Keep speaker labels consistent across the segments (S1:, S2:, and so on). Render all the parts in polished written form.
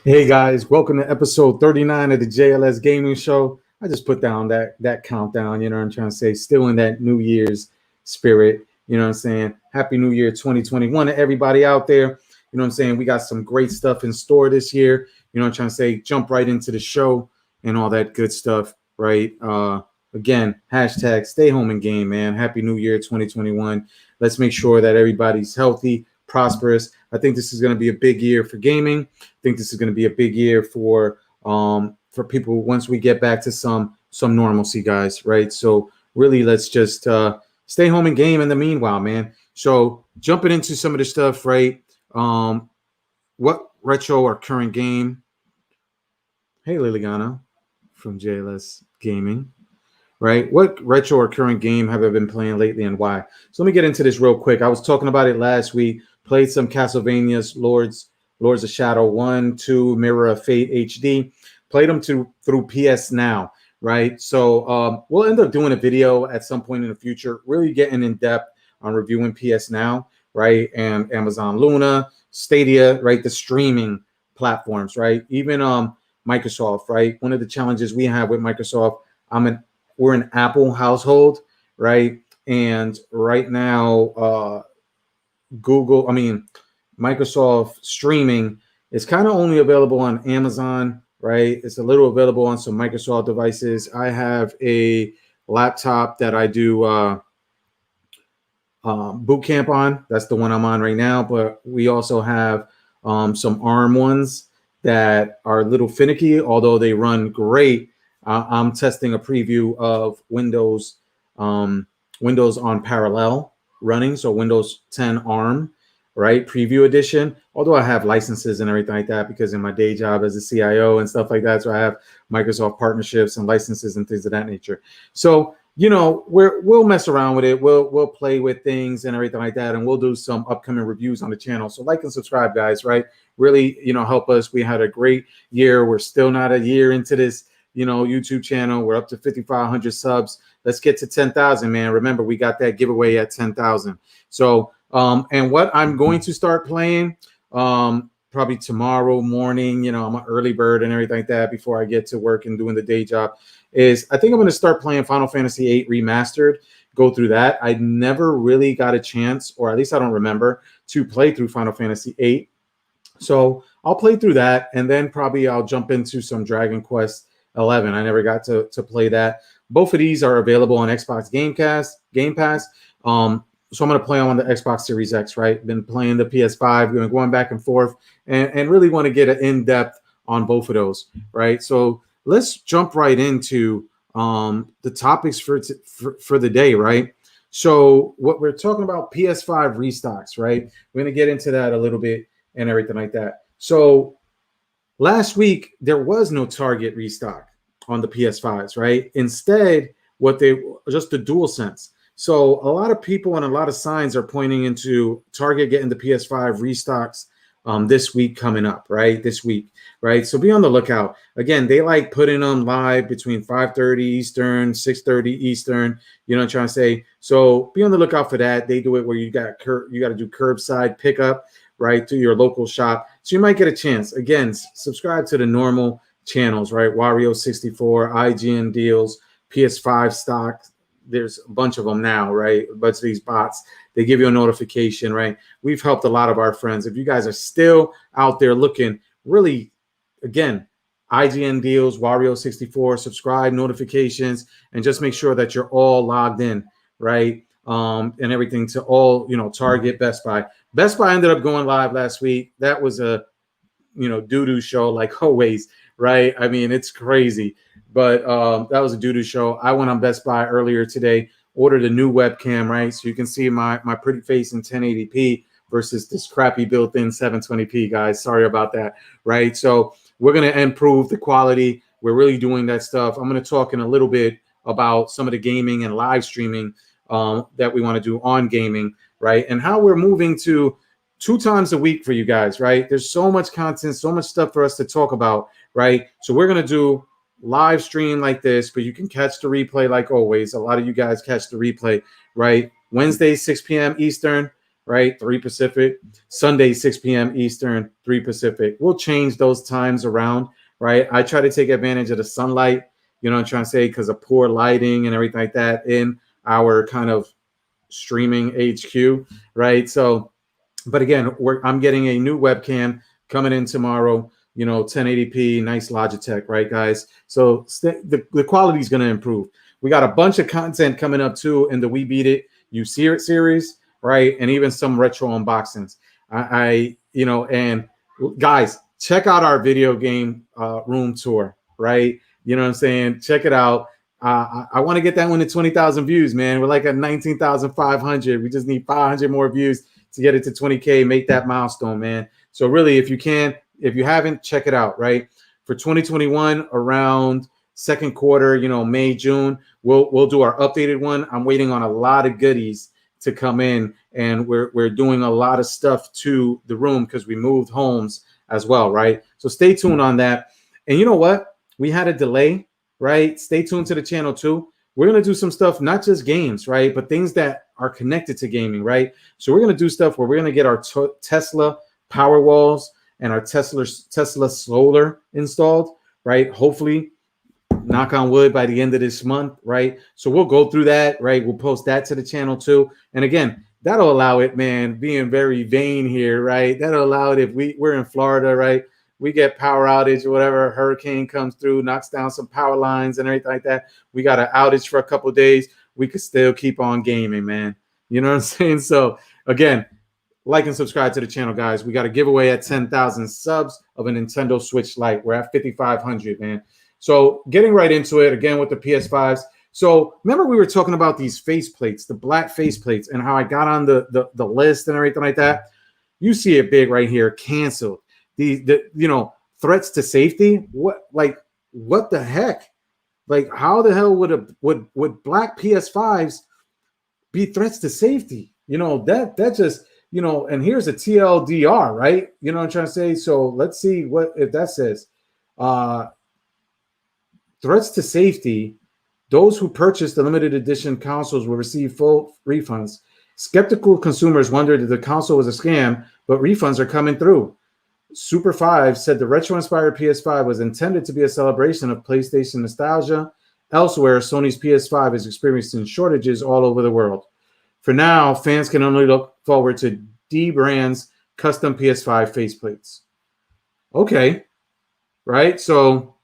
S1: Hey guys, welcome to episode 39 of the JLS Gaming Show. I just put down that countdown, you know what I'm trying to say, still in that New Year's spirit, you know what I'm saying? Happy New Year 2021 to everybody out there. You know what I'm saying? We got some great stuff in store this year. You know what I'm trying to say? Jump right into the show and all that good stuff, right? Again, hashtag stay home and game, man. Happy New Year 2021. Let's make sure that everybody's healthy, prosperous. I think this is going to be a big year for gaming. I think this is going to be a big year for people once we get back to some normalcy, guys. Right. So really, let's just stay home and game in the meanwhile, man. So jumping into some of the stuff, right? What retro or current game? Hey, Liliana from JLS Gaming. Right? What retro or current game have I been playing lately and why? So let me get into this real quick. I was talking about it last week. Played some Castlevania's Lords of Shadow 1, 2, Mirror of Fate HD. Played them through PS Now, right? So we'll end up doing a video at some point in the future, really getting in depth on reviewing PS Now, right? And Amazon Luna, Stadia, right? The streaming platforms, right? Even Microsoft, right? One of the challenges we have with Microsoft, we're an Apple household, right? And right now, Microsoft streaming is kind of only available on Amazon, right? It's a little available on some Microsoft devices. I have a laptop that I do boot camp on. That's the one I'm on right now. But we also have some ARM ones that are a little finicky, although they run great. I'm testing a preview of Windows on parallel running, so Windows 10 ARM, right? Preview edition. Although I have licenses and everything like that because in my day job as a CIO and stuff like that, so I have Microsoft partnerships and licenses and things of that nature. So we'll mess around with it. We'll play with things and everything like that, and we'll do some upcoming reviews on the channel. So like and subscribe, guys. Right? Really, help us. We had a great year. We're still not a year into this YouTube channel. We're up to 5,500 subs. Let's get to 10,000, man. Remember, we got that giveaway at 10,000. So, and what I'm going to start playing, probably tomorrow morning, I'm an early bird and everything like that before I get to work and doing the day job, is I think I'm going to start playing Final Fantasy VIII Remastered, go through that. I never really got a chance, or at least I don't remember, to play through Final Fantasy VIII. So I'll play through that, and then probably I'll jump into some Dragon Quest 11. I never got to play that. Both of these are available on Xbox Game Pass. So I'm going to play on the Xbox Series X, right? Been playing the PS5, going back and forth, and really want to get an in-depth on both of those, right? So let's jump right into the topics for the day, right? So what we're talking about, PS5 restocks, right? We're going to get into that a little bit and everything like that. So last week, there was no Target restock on the PS5s, right? Instead, just the DualSense. So a lot of people and a lot of signs are pointing into Target getting the PS5 restocks this week coming up, right? This week, right? So be on the lookout. Again, they like putting them live between 5:30 Eastern, 6:30 Eastern. You know what I'm trying to say? So be on the lookout for that. They do it where you got to do curbside pickup, right, to your local shop. So you might get a chance. Again, subscribe to the normal channels, right? Wario64, IGN Deals, PS5 stock. There's a bunch of them now, right? A bunch of these bots. They give you a notification, right? We've helped a lot of our friends. If you guys are still out there looking, really, again, IGN Deals, Wario64, subscribe, notifications, and just make sure that you're all logged in, right? And everything to all, Target, Best Buy. Best Buy ended up going live last week. That was a, doo-doo show like always, right? I mean, it's crazy. But that was a doo-doo show. I went on Best Buy earlier today, ordered a new webcam, right? So you can see my pretty face in 1080p versus this crappy built-in 720p, guys. Sorry about that, right? So we're going to improve the quality. We're really doing that stuff. I'm going to talk in a little bit about some of the gaming and live streaming that we want to do on gaming, right? And how we're moving to 2 times a week for you guys, right? There's so much content, so much stuff for us to talk about, right? So we're going to do live stream like this, but you can catch the replay like always. A lot of you guys catch the replay, right? Wednesday, 6 p.m. Eastern, right? 3 Pacific. Sunday, 6 p.m. Eastern, 3 Pacific. We'll change those times around, right? I try to take advantage of the sunlight, you know what I'm trying to say, because of poor lighting and everything like that in our kind of streaming HQ, right? So, but again, I'm getting a new webcam coming in tomorrow, you know, 1080p, nice Logitech, right, guys? So the quality is going to improve. We got a bunch of content coming up too in the We Beat It, You See It series, right? And even some retro unboxings. You know, and guys, check out our video game room tour, right? You know what I'm saying? Check it out. I want to get that one to 20,000 views, man. We're like at 19,500. We just need 500 more views to get it to 20K, make that milestone, man. So really, if you haven't, check it out, right? For 2021, around second quarter, you know, May, June, we'll do our updated one. I'm waiting on a lot of goodies to come in, and we're doing a lot of stuff to the room because we moved homes as well, right? So stay tuned on that. And you know what? We had a delay, right? Stay tuned to the channel too. We're going to do some stuff, not just games, right? But things that are connected to gaming, right? So we're going to do stuff where we're going to get our Tesla power walls and our Tesla solar installed, right? Hopefully, knock on wood, by the end of this month, right? So we'll go through that, right? We'll post that to the channel too. And again, that'll allow it, man, being very vain here, right? That'll allow it if we're in Florida, right? We get power outage or whatever, a hurricane comes through, knocks down some power lines and everything like that. We got an outage for a couple of days. We could still keep on gaming, man. You know what I'm saying? So again, like and subscribe to the channel, guys. We got a giveaway at 10,000 subs of a Nintendo Switch Lite. We're at 5,500, man. So getting right into it again with the PS5s. So remember we were talking about these faceplates, the black faceplates, and how I got on the list and everything like that. You see it big right here, canceled. The you know, threats to safety. What the heck? Like how the hell would black PS5s be threats to safety? You know, that just, you know, and here's a TLDR, right? You know what I'm trying to say? So let's see what if that says threats to safety. Those who purchased the limited edition consoles will receive full refunds. Skeptical consumers wondered if the console was a scam, but refunds are coming through. Super 5 said the retro-inspired PS5 was intended to be a celebration of PlayStation nostalgia. Elsewhere, Sony's PS5 is experiencing shortages all over the world. For now, fans can only look forward to D-Brand's custom PS5 faceplates. Okay, right? So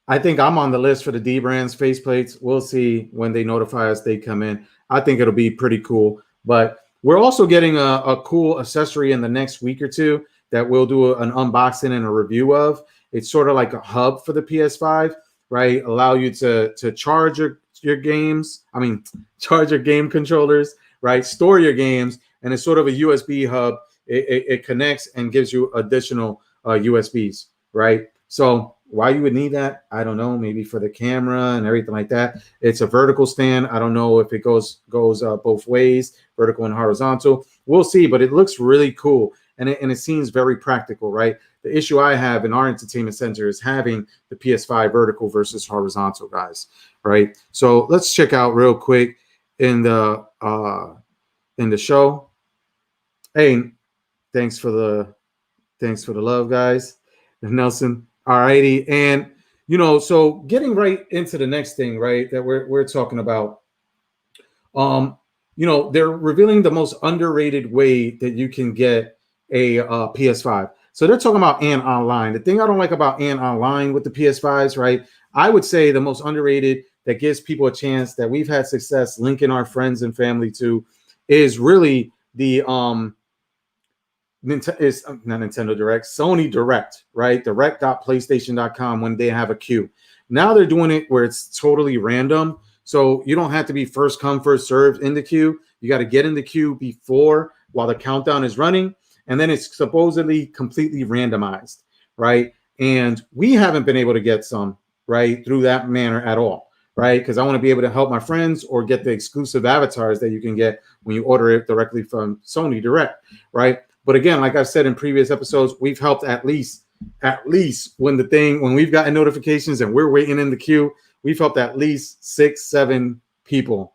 S1: I think I'm on the list for the D-Brand's faceplates. We'll see when they notify us they come in. I think it'll be pretty cool. But we're also getting a cool accessory in the next week or two that we'll do an unboxing and a review of. It's sort of like a hub for the PS5, right? Allow you to charge your games. I mean, charge your game controllers, right? Store your games, and it's sort of a USB hub. It connects and gives you additional USBs, right? So why you would need that, I don't know. Maybe for the camera and everything like that. It's a vertical stand. I don't know if it goes both ways, vertical and horizontal. We'll see, but it looks really cool. And it seems very practical, right? The issue I have in our entertainment center is having the PS5 vertical versus horizontal, guys, right? So let's check out real quick in the show. Hey, thanks for the love, guys. Nelson. All righty. And you know, so getting right into the next thing, right, that we're talking about. You know, they're revealing the most underrated way that you can get a PS5. So they're talking about Ant Online. The thing I don't like about Ant Online with the PS5s, right? I would say the most underrated that gives people a chance that we've had success linking our friends and family to is really the is not Nintendo Direct, Sony Direct, right? Direct.playstation.com when they have a queue. Now they're doing it where it's totally random. So you don't have to be first come, first served in the queue. You got to get in the queue before while the countdown is running. And then it's supposedly completely randomized, right? And we haven't been able to get some, right, through that manner at all, right? Because I want to be able to help my friends or get the exclusive avatars that you can get when you order it directly from Sony Direct, right? But again, like I've said in previous episodes, we've helped at least when we've gotten notifications and we're waiting in the queue, we've helped at least 6-7 people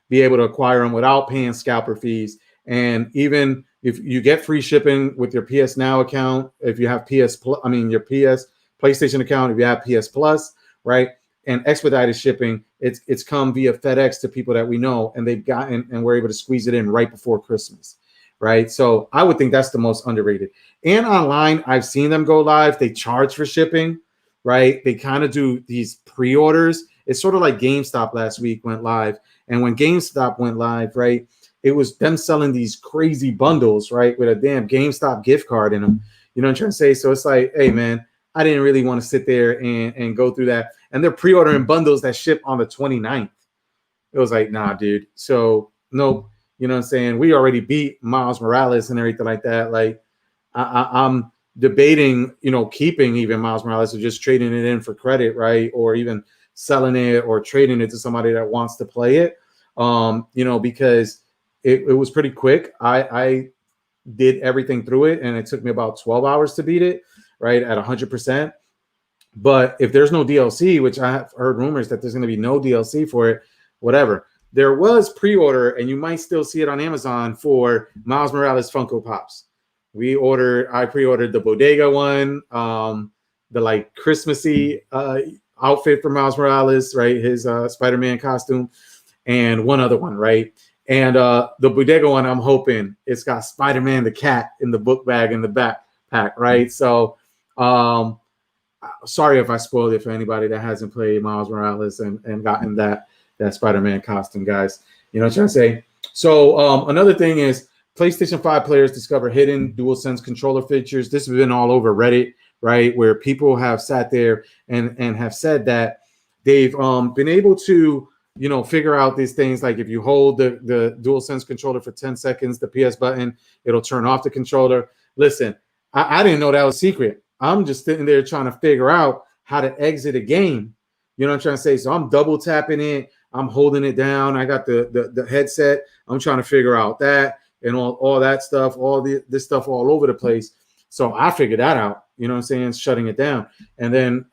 S1: be able to acquire them without paying scalper fees And even if you get free shipping with your PS Now account, if you have PS Plus, I mean your PlayStation account, if you have PS Plus, right? And expedited shipping, it's come via FedEx to people that we know, and they've gotten and we're able to squeeze it in right before Christmas, right? So I would think that's the most underrated. And online, I've seen them go live. They charge for shipping, right? They kind of do these pre-orders. It's sort of like GameStop last week went live. And when GameStop went live, right, it was them selling these crazy bundles, right, with a damn GameStop gift card in them. You know what I'm trying to say? So it's like, hey, man, I didn't really want to sit there and go through that. And they're pre-ordering bundles that ship on the 29th. It was like, nah, dude. So, nope. You know what I'm saying? We already beat Miles Morales and everything like that. Like, I'm debating, you know, keeping even Miles Morales or just trading it in for credit, right? Or even selling it or trading it to somebody that wants to play it. You know, because it was pretty quick. I did everything through it, and it took me about 12 hours to beat it, right, at 100%. But if there's no DLC, which I have heard rumors that there's going to be no DLC for it, whatever. There was pre-order, and you might still see it on Amazon for Miles Morales Funko Pops. I pre-ordered the Bodega one, the like Christmassy outfit for Miles Morales, right? His Spider-Man costume, and one other one, right? And the Bodega one, I'm hoping it's got Spider-Man the cat in the book bag in the backpack, right? So sorry if I spoiled it for anybody that hasn't played Miles Morales and gotten that Spider-Man costume, guys. You know what I'm trying to say? So another thing is PlayStation 5 players discover hidden DualSense controller features. This has been all over Reddit, right? Where people have sat there and have said that they've been able to, you know, figure out these things. Like if you hold the DualSense controller for 10 seconds, the PS button, it'll turn off the controller. Listen, I didn't know that was secret. I'm just sitting there trying to figure out how to exit a game. You know what I'm trying to say? So I'm double tapping it. I'm holding it down. I got the headset. I'm trying to figure out that and all that stuff, this stuff all over the place. So I figured that out, you know what I'm saying, shutting it down. And then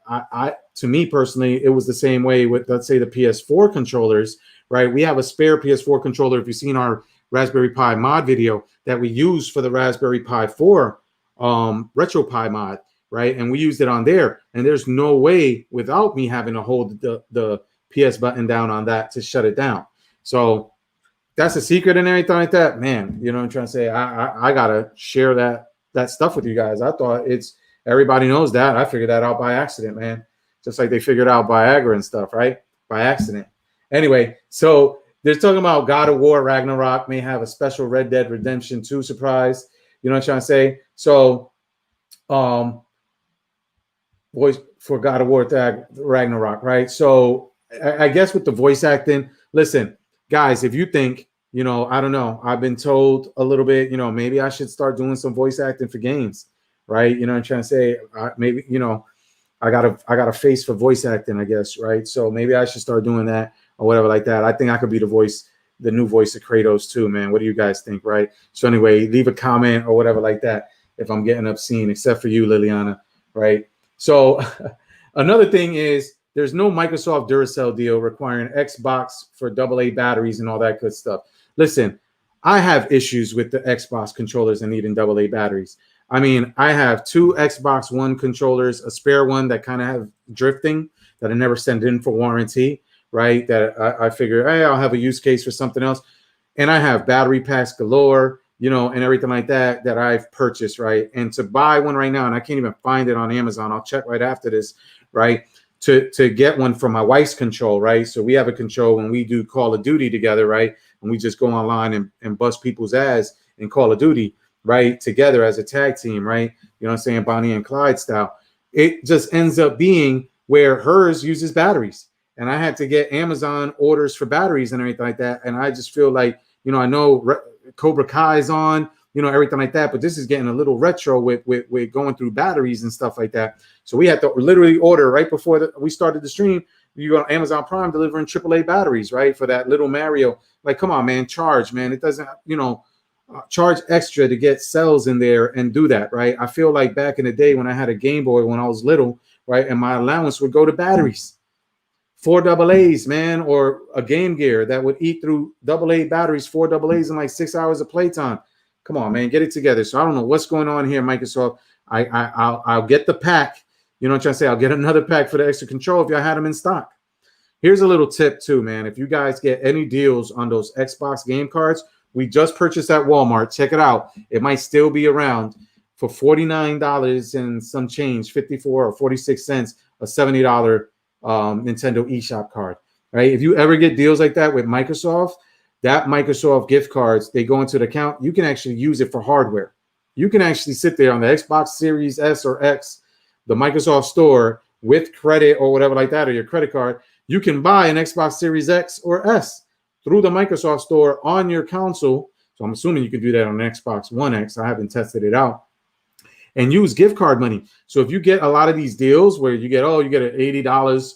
S1: to me personally, it was the same way with, let's say, the PS4 controllers, right? We have a spare PS4 controller, if you've seen our Raspberry Pi mod video, that we use for the Raspberry Pi 4 RetroPie mod, right? And we used it on there. And there's no way without me having to hold the PS button down on that to shut it down. So that's a secret and everything like that, man. You know what I'm trying to say? I gotta share that stuff with you guys. I thought everybody knows that. I figured that out by accident, man. Just like they figured out Viagra and stuff, right? By accident. Anyway, so they're talking about God of War Ragnarok may have a special Red Dead Redemption 2 surprise. You know what I'm trying to say? So, voice for God of War Ragnarok, right? So I guess with the voice acting, listen, guys, if you think, you know, I don't know, I've been told a little bit, you know, maybe I should start doing some voice acting for games, right? You know what I'm trying to say? Maybe, you know, I got a face for voice acting, I guess, right? So maybe I should start doing that or whatever like that. I think I could be the new voice of Kratos too, man. What do you guys think, right? So anyway, leave a comment or whatever like that if I'm getting obscene, except for you, Liliana, right? So another thing is there's no Microsoft Duracell deal requiring Xbox for AA batteries and all that good stuff. Listen, I have issues with the Xbox controllers and needing AA batteries. I mean, I have 2 Xbox One controllers, a spare one that kind of have drifting that I never sent in for warranty, right? That I figure, hey, I'll have a use case for something else. And I have battery packs galore, you know, and everything like that I've purchased, right? And to buy one right now, and I can't even find it on Amazon. I'll check right after this, right? To get one for my wife's control, right? So we have a control when we do Call of Duty together, right? And we just go online and bust people's ass in Call of Duty, right? Together as a tag team, right? You know what I'm saying? Bonnie and Clyde style. It just ends up being where hers uses batteries. And I had to get Amazon orders for batteries and everything like that. And I just feel like, you know, I know Cobra Kai is on, you know, everything like that. But this is getting a little retro with going through batteries and stuff like that. So we had to literally order right before we started the stream. You go on Amazon Prime delivering AAA batteries, right? For that little Mario. Like, come on, man, charge, man. It doesn't, you know, charge extra to get cells in there and do that, right? I feel like back in the day when I had a Game Boy when I was little, right? And my allowance would go to batteries. 4 AA's, man, or a Game Gear that would eat through AA batteries, 4 AA's in like 6 hours of playtime. Come on, man, get it together. So I don't know what's going on here, Microsoft. I'll get the pack. You know what I'm trying to say? I'll get another pack for the extra control if y'all had them in stock. Here's a little tip too, man. If you guys get any deals on those Xbox game cards, we just purchased at Walmart. Check it out. It might still be around for $49 and some change, 54 or 46 cents, a $70 Nintendo eShop card, right? If you ever get deals like that with Microsoft, that Microsoft gift cards, they go into the account. You can actually use it for hardware. You can actually sit there on the Xbox Series S or X, the Microsoft store with credit or whatever like that, or your credit card. You can buy an Xbox Series X or S through the Microsoft store on your console. So I'm assuming you can do that on an Xbox One X. I haven't tested it out. And use gift card money. So if you get a lot of these deals where you get, you get an $80,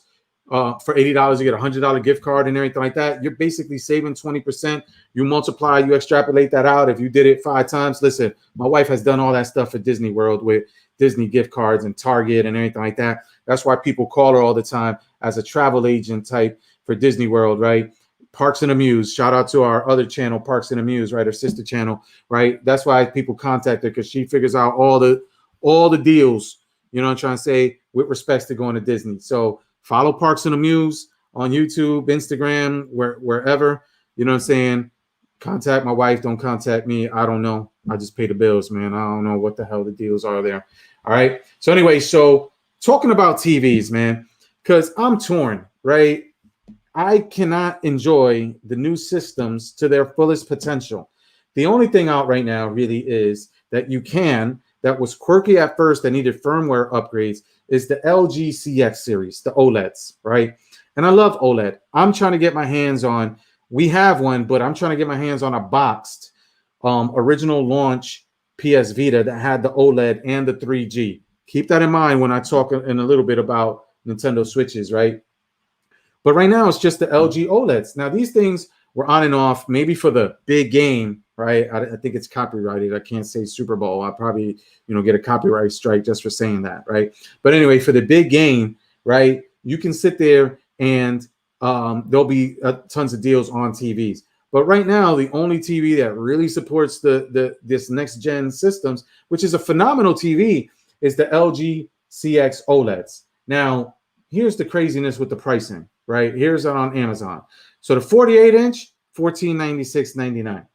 S1: for $80, you get a $100 gift card and everything like that, you're basically saving 20%. You multiply, you extrapolate that out. If you did it 5 times, listen, my wife has done all that stuff at Disney World with Disney gift cards and Target and everything like that. That's why people call her all the time as a travel agent type for Disney World, right? Parks and Amuse. Shout out to our other channel, Parks and Amuse, right? Our sister channel, right? That's why people contact her, because she figures out all the deals, you know what I'm trying to say, with respects to going to Disney. So follow Parks and Amuse on YouTube, Instagram, wherever, you know what I'm saying. Contact my wife. Don't contact me. I don't know. I just pay the bills, man. I don't know what the hell the deals are there. All right. So anyway, so talking about TVs, man, because I'm torn, right? I cannot enjoy the new systems to their fullest potential. The only thing out right now really is that that was quirky at first, that needed firmware upgrades, is the LG CX series, the OLEDs, right? And I love OLED. I'm trying to get my hands on, we have one, but I'm trying to get my hands on a boxed original launch PS Vita that had the OLED and the 3G. Keep that in mind when I talk in a little bit about Nintendo Switches, right? But right now, it's just the LG OLEDs. Now, these things were on and off, maybe for the big game, right? I think it's copyrighted. I can't say Super Bowl. I'll probably, get a copyright strike just for saying that, right? But anyway, for the big game, right, you can sit there and there'll be tons of deals on TVs. But right now, the only TV that really supports this next gen systems, which is a phenomenal TV, is the LG CX OLEDs. Now, here's the craziness with the pricing, right? Here's it on Amazon. So the 48-inch, $1496.99.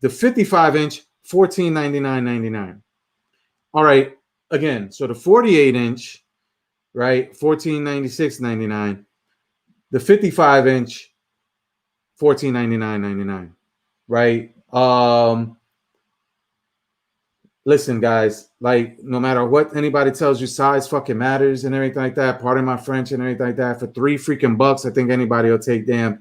S1: The 55-inch, $1499.99. All right, again, so the 48-inch, right, $1496.99. The 55-inch, $1499.99, right? Listen, guys, like, no matter what anybody tells you, size fucking matters and everything like that. Pardon my French and everything like that. For $3 freaking bucks, I think anybody will take 7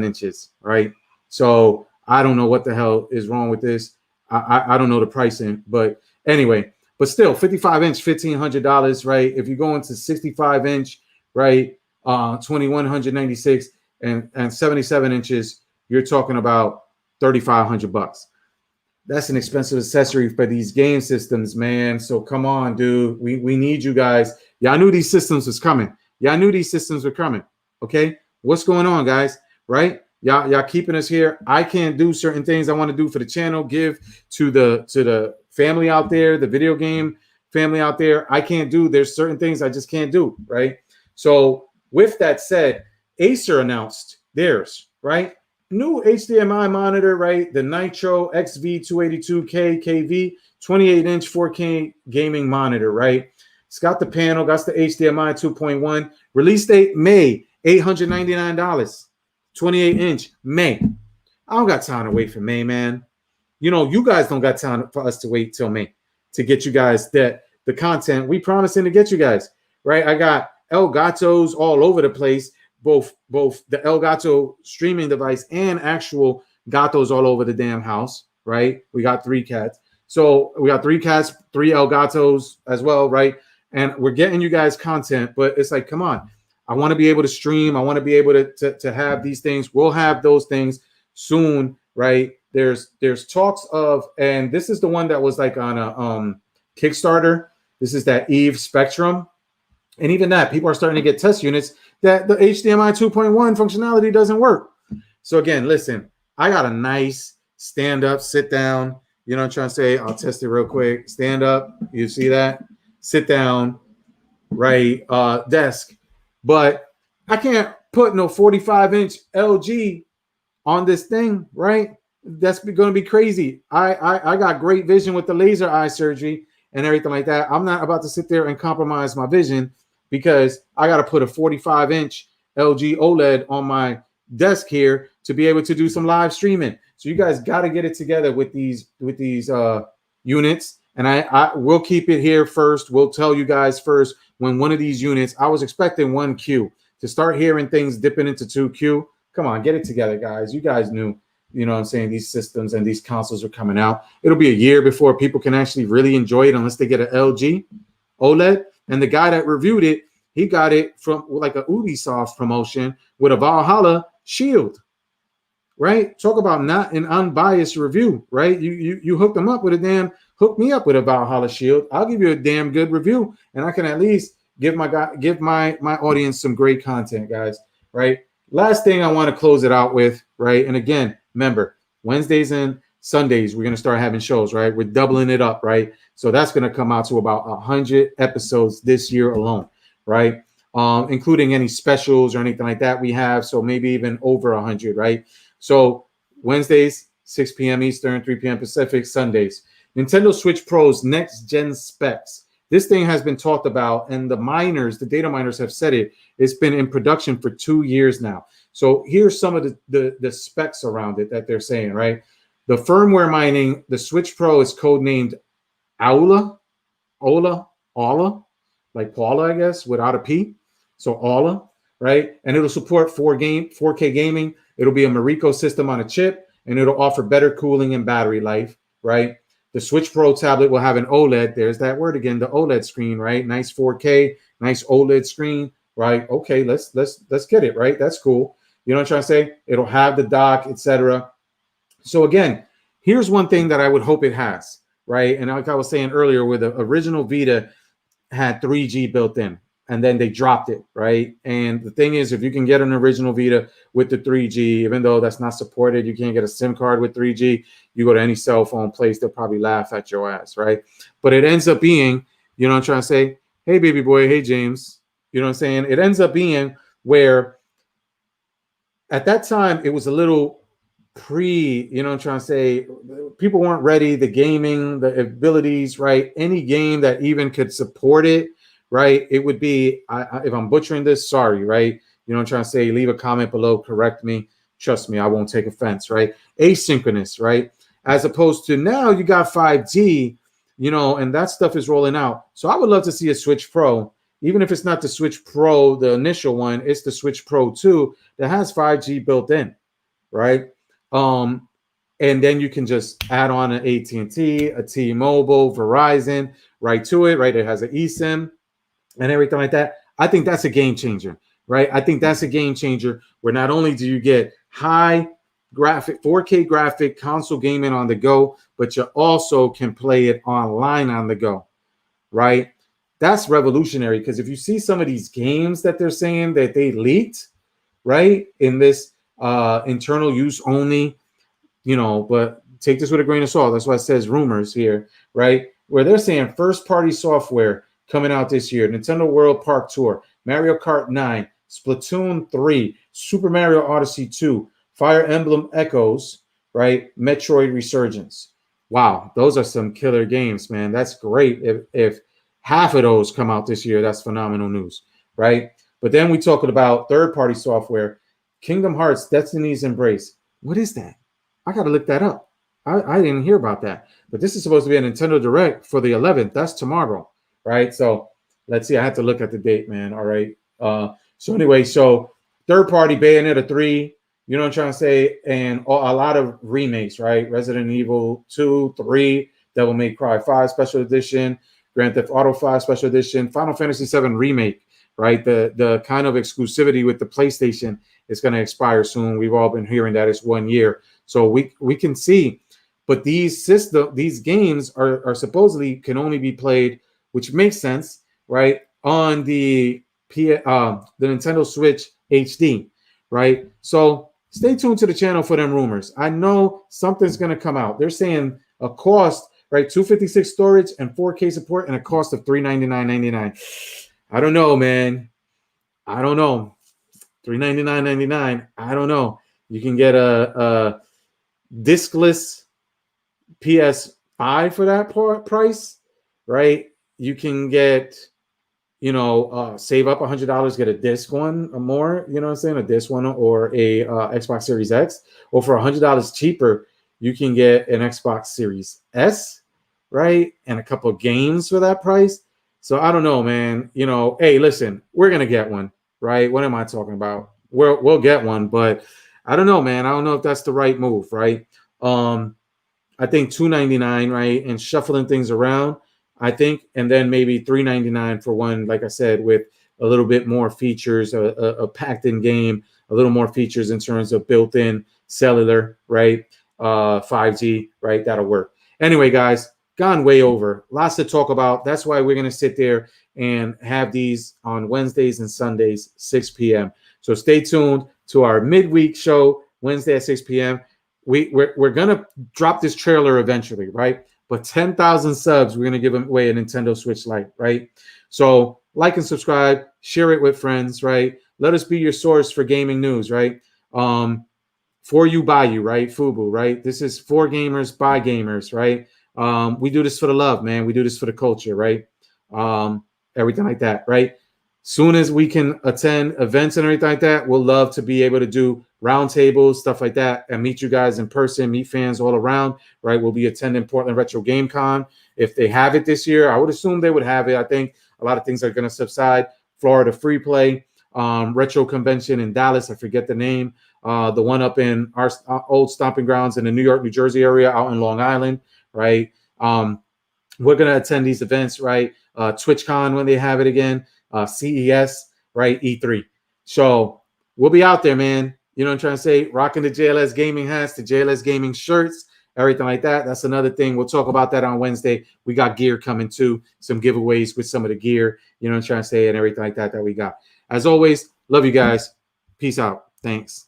S1: inches, right? So I don't know what the hell is wrong with this. I don't know the pricing, but anyway, but still, 55-inch, $1,500, right? If you go into 65-inch, right, $2,196, and 77 inches, you're talking about $3,500. That's an expensive accessory for these game systems, man. So come on, dude. We need you guys. Y'all knew these systems was coming. Y'all knew these systems were coming. Okay, what's going on, guys? Right? Y'all keeping us here. I can't do certain things I want to do for the channel. Give to the family out there, the video game family out there. I can't do. There's certain things I just can't do. Right? So with that said, Acer announced theirs. Right? New HDMI monitor, right? The Nitro XV282K KV 28-inch 4K gaming monitor, right? It's got the panel, got the HDMI 2.1. Release date May, $899. 28-inch May. I don't got time to wait for May, man. You guys don't got time for us to wait till May to get you guys the content we promising to get you guys, right? I got Elgatos all over the place. Both the Elgato streaming device and actual Gatos all over the damn house, right? We got 3 cats. So we got 3 cats, 3 Elgatos as well, right? And we're getting you guys content, but it's like, come on. I want to be able to stream. I want to be able to have these things. We'll have those things soon, right? There's talks of, and this is the one that was like on a Kickstarter. This is that Eve Spectrum. And even that, people are starting to get test units that the HDMI 2.1 functionality doesn't work. So again, listen, I got a nice stand up, sit down. You know what I'm trying to say? I'll test it real quick. Stand up. You see that? Sit down, right? Desk. But I can't put no 45-inch LG on this thing, right? That's going to be crazy. I got great vision with the laser eye surgery and everything like that. I'm not about to sit there and compromise my vision because I got to put a 45-inch LG OLED on my desk here to be able to do some live streaming. So you guys got to get it together with these units. And I will keep it here first. We'll tell you guys first when one of these units, I was expecting 1Q to start hearing things dipping into 2Q. Come on, get it together, guys. You guys knew, you know what I'm saying, these systems and these consoles are coming out. It'll be a year before people can actually really enjoy it unless they get an LG OLED. And the guy that reviewed it, he got it from like a Ubisoft promotion with a Valhalla Shield, right? Talk about not an unbiased review, right? You hooked them up with hook me up with a Valhalla Shield. I'll give you a damn good review, and I can at least give my audience some great content, guys, right? Last thing I want to close it out with, right? And again, remember, Wednesdays and Sundays, we're going to start having shows, right? We're doubling it up, right? So that's going to come out to about 100 episodes this year alone, right? Including any specials or anything like that we have. So maybe even over 100, right? So Wednesdays, 6 p.m. Eastern, 3 p.m. Pacific, Sundays. Nintendo Switch Pro's next-gen specs. This thing has been talked about, and the data miners have said it. It's been in production for 2 years now. So here's some of the specs around it that they're saying, right? The firmware mining, the Switch Pro is codenamed Aula, like Paula, I guess, without a P. So Aula, right? And it'll support 4K gaming. It'll be a Mariko system on a chip, and it'll offer better cooling and battery life, right? The Switch Pro tablet will have an OLED. There's that word again, the OLED screen, right? Nice 4K, nice OLED screen, right? Okay, let's get it, right? That's cool. You know what I'm trying to say? It'll have the dock, etc. So again, here's one thing that I would hope it has, right? And like I was saying earlier, where the original Vita had 3G built in, and then they dropped it, right? And the thing is, if you can get an original Vita with the 3G, even though that's not supported, you can't get a SIM card with 3G, you go to any cell phone place, they'll probably laugh at your ass, right? But it ends up being, you know what I'm trying to say? Hey, baby boy, hey, James. You know what I'm saying? It ends up being where at that time, it was a little you know what I'm trying to say? People weren't ready. The gaming, the abilities, right? Any game that even could support it, right? It would be, if I'm butchering this, sorry, right? You know what I'm trying to say? Leave a comment below, correct me. Trust me, I won't take offense, right? Asynchronous, right? As opposed to now you got 5G, you know, and that stuff is rolling out. So I would love to see a Switch Pro, even if it's not the Switch Pro, the initial one, it's the Switch Pro 2 that has 5G built in, right? And then you can just add on an AT&T, a T-Mobile, Verizon, right to it, right? It has an eSIM and everything like that. I think that's a game changer, right? I think that's a game changer where not only do you get high graphic, 4K graphic console gaming on the go, but you also can play it online on the go, right? That's revolutionary, because if you see some of these games that they're saying that they leaked, right, in this internal use only, you know, but take this with a grain of salt. That's why it says rumors here, right? Where they're saying first party software coming out this year, Nintendo World Park Tour, Mario Kart 9, Splatoon 3, Super Mario Odyssey 2, Fire Emblem Echoes, right? Metroid Resurgence. Wow, those are some killer games, man. That's great. If half of those come out this year, that's phenomenal news, right? But then we talking about third party software, Kingdom Hearts, Destiny's Embrace. What is that? I got to look that up. I didn't hear about that. But this is supposed to be a Nintendo Direct for the 11th. That's tomorrow, right? So let's see. I have to look at the date, man. All right. So anyway, so third party Bayonetta 3, you know what I'm trying to say? And a lot of remakes, right? Resident Evil 2, 3, Devil May Cry 5 Special Edition, Grand Theft Auto 5 Special Edition, Final Fantasy 7 Remake, right? The kind of exclusivity with the PlayStation is going to expire soon. We've all been hearing that it's 1 year. So we can see, but these games are supposedly can only be played, which makes sense, right, on the the Nintendo Switch HD, right? So stay tuned to the channel for them rumors. I know something's going to come out. They're saying a cost, right? 256 storage and 4K support and a cost of $399.99. I don't know, man. I don't know. $399.99. I don't know. You can get a discless PS5 for that price, right? You can get, save up $100, get a disc one or more, you know what I'm saying? A disc one or a Xbox Series X. Or for $100 cheaper, you can get an Xbox Series S, right? And a couple of games for that price. So I don't know, man. Hey, listen, we're going to get one, right? What am I talking about? We'll get one, but I don't know, man. I don't know if that's the right move, right? I think $299, right? And shuffling things around, I think, and then maybe $399 for one, like I said, with a little bit more features, a packed-in game, a little more features in terms of built-in cellular, right? 5G, right? That'll work. Anyway, guys, gone way over. Lots to talk about. That's why we're going to sit there and have these on Wednesdays and Sundays, 6 p.m. So stay tuned to our midweek show, Wednesday at 6 p.m. We're going to drop this trailer eventually, right? But 10,000 subs, we're going to give away a Nintendo Switch Lite, right? So like and subscribe, share it with friends, right? Let us be your source for gaming news, right? For you, by you, right? FUBU, right? This is for gamers, by gamers, right? We do this for the love, man. We do this for the culture, right? Everything like that, right? Soon as we can attend events and everything like that, we'll love to be able to do roundtables, stuff like that, and meet you guys in person, meet fans all around, right? We'll be attending Portland Retro Game Con. If they have it this year, I would assume they would have it. I think a lot of things are going to subside. Florida Free Play, Retro Convention in Dallas, I forget the name. The one up in our old stomping grounds in the New York, New Jersey area out in Long Island, right? We're going to attend these events, right? TwitchCon when they have it again. CES, right? E3. So we'll be out there, man. You know what I'm trying to say? Rocking the JLS Gaming hats, the JLS Gaming shirts, everything like that. That's another thing. We'll talk about that on Wednesday. We got gear coming too, some giveaways with some of the gear, you know what I'm trying to say, and everything like that we got. As always, love you guys. Peace out. Thanks.